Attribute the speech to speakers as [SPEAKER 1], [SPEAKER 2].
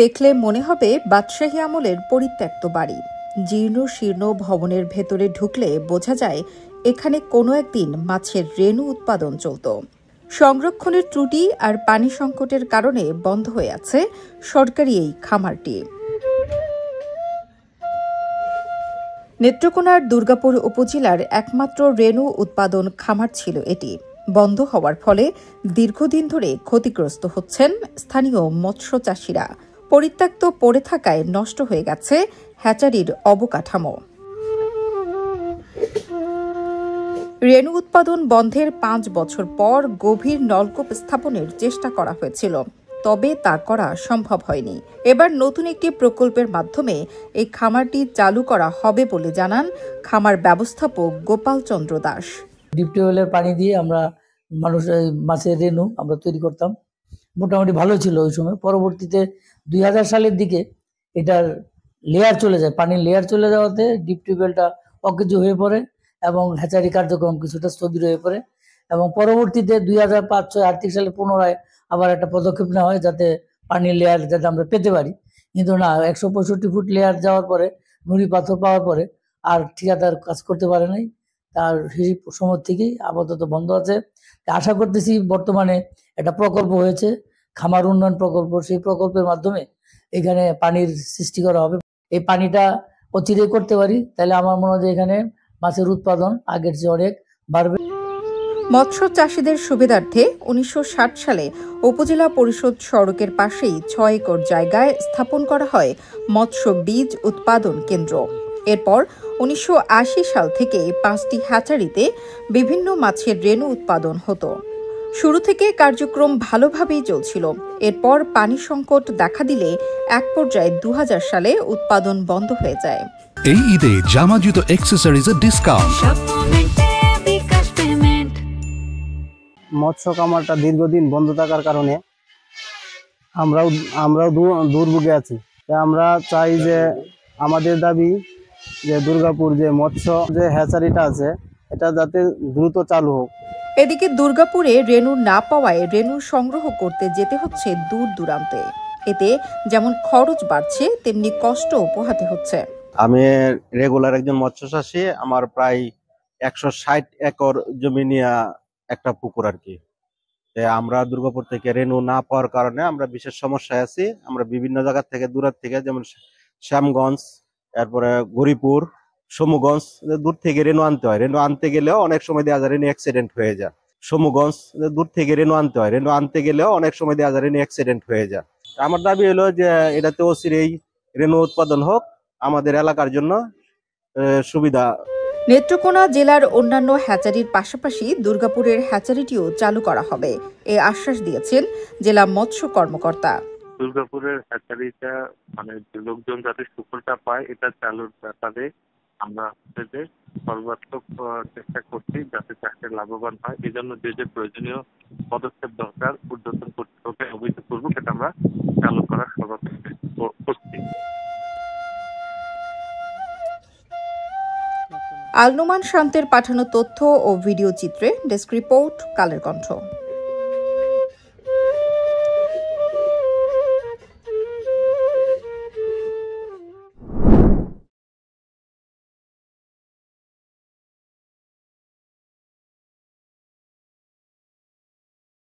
[SPEAKER 1] দেখলে মনে হবে বাদশাহী আমলের পরিত্যক্ত বাড়ি। জীর্ণ শীর্ণ ভবনের ভেতরে ঢুকলে বোঝা যায় এখানে কোনো একদিন মাছের রেণু উৎপাদন চলত। সংরক্ষণের ত্রুটি আর পানি সংকটের কারণে বন্ধ হয়ে আছে সরকারি এই খামারটি। নেত্রকোনার দুর্গাপুর উপজেলার একমাত্র রেণু উৎপাদন খামার ছিল এটি। বন্ধ হওয়ার ফলে দীর্ঘদিন ধরে ক্ষতিগ্রস্ত হচ্ছেন স্থানীয় মৎস্য চাষিরা। পরিত্যক্ত পড়ে থাকায় নষ্ট হয়ে গেছে হ্যাচারির অবকাঠামো। রেণু উৎপাদন বন্ধের 5 বছর পর গভীর নলকূপ স্থাপনের চেষ্টা করা হয়েছিল, তবে তা করা সম্ভব হয়নি। এবার নতুন একটি প্রকল্পের মাধ্যমে এই খামারটি চালু করা হবে বলে জানান খামার ব্যবস্থাপক গোপাল চন্দ্র দাস।
[SPEAKER 2] ডিপ টিউবওয়েলের পানি দিয়ে আমরা মাছের রেণু আমরা তৈরি করতাম, মোটামুটি ভালো ছিল ওই সময়। পরবর্তীতে 2000 সালের দিকে এটার লেয়ার চলে যায়, পানির লেয়ার চলে যাওয়াতে ডিপ টিউবওয়েলটা অকেজো হয়ে পড়ে এবং হ্যাচারি কার্যক্রম কিছুটা স্থবির হয়ে পড়ে। এবং পরবর্তীতে 2005-06 আর্থিক সালে পুনরায় আবার একটা পদক্ষেপ নেওয়া হয় যাতে পানির লেয়ার যাতে আমরা পেতে পারি, কিন্তু না, 165 ফুট লেয়ার যাওয়ার পরে, নুড়ি পাথর পাওয়ার পরে আর ঠিকাদার কাজ করতে পারে নাই। তার সেই সময় থেকেই আপাতত বন্ধ আছে। আশা করতেছি বর্তমানে একটা প্রকল্প হয়েছে, খামার উন্নয়ন প্রকল্প, সেই প্রকল্পের মাধ্যমে এখানে পানির সৃষ্টি করা হবে। এই পানিটা অচিরেই করতে পারি, তাহলে আমার মনে হয় এখানে মাছের উৎপাদন আগের চেয়ে অনেক বাড়বে।
[SPEAKER 1] মৎস্য চাষীদের সুবিধার্থে 1960 সালে উপজেলা পরিষদ সড়কের পাশেই 6 একর জায়গায় স্থাপন করা হয় মৎস্য বীজ উৎপাদন কেন্দ্র। এরপর 1980 সাল থেকে 5টি হ্যাচারিতে বিভিন্ন মাছের রেণু উৎপাদন হতো। শুরু থেকে কার্যক্রম ভালোভাবেই চলছিল। এরপর পানি সংকট দেখা দিলে এক পর্যায়ে 2000 সালে উৎপাদন বন্ধ হয়ে যায়।
[SPEAKER 3] এই ঈদে জামা জুতো অ্যাকসেসরিজের ডিসকাউন্ট।
[SPEAKER 4] মৎস্য খামারটা দীর্ঘদিন বন্ধ থাকার কারণে আমরাও দুর্ভোগে আছি। আমরা চাই যে আমাদের দাবি যে দুর্গাপুর যে মৎস্য যে হ্যাচারিটা আছে এটা যাতে দ্রুত চালু হোক।
[SPEAKER 1] এদিকে দুর্গাপুরে রেণু না পাওয়ায় রেণু সংগ্রহ করতে যেতে হচ্ছে দূর দূরান্তে। এতে যেমন খরচ বাড়ছে তেমনি কষ্টও পোহাতে হচ্ছে।
[SPEAKER 5] আমি রেগুলার একজন মৎস্য চাষী, আমার প্রায় 160 একর জমি নিয়ে একটা পুকুর আর কি। আমরা দুর্গাপুর থেকে রেণু না পাওয়ার কারণে আমরা বিশেষ সমস্যায় আছি। আমরা বিভিন্ন জায়গা থেকে দূরের থেকে, যেমন শ্যামগঞ্জ, তারপরে গরিপুর, সমুগঞ্জ, দূর থেকে রেণু আনতে হয়। রেণু আনতে গেলেও অনেক সময় দেখা যায় রেণু অ্যাক্সিডেন্ট হয়ে যায়। সমুগঞ্জ, দূর থেকে রেণু আনতে হয়। রেণু আনতে গেলেও অনেক সময় দেখা যায় রেণু অ্যাক্সিডেন্ট হয়ে যায়। আমার দাবি হলো যে এটাতে অচিরেই রেণু উৎপাদন হোক, আমাদের এলাকার জন্য সুবিধা।
[SPEAKER 1] নেত্রকোনা জেলার অন্যান্য হ্যাচারির পাশাপাশি দুর্গাপুরের হ্যাচারিটিও চালু করা হবে, এ আশ্বাস দিয়েছেন জেলা মৎস্য কর্মকর্তা।
[SPEAKER 6] দুর্গাপুরের হ্যাচারিটা লোকজন যাতে সুফলটা পায় এটা চালুর ব্যাপারে আমরা সর্বাত্মক চেষ্টা করছি যাতে চাষে লাভবান হয়। এই জন্য যে যে প্রয়োজনীয় পদক্ষেপ দরকার ঊর্ধ্বতন কর্তৃপক্ষকে অবহিত করবো, সেটা আমরা চালু করার সর্বাত্মক করছি।
[SPEAKER 1] আল নোমান শান্তের পাঠানো তথ্য ও ভিডিও চিত্রে ডেস্ক রিপোর্ট, কালের কণ্ঠ।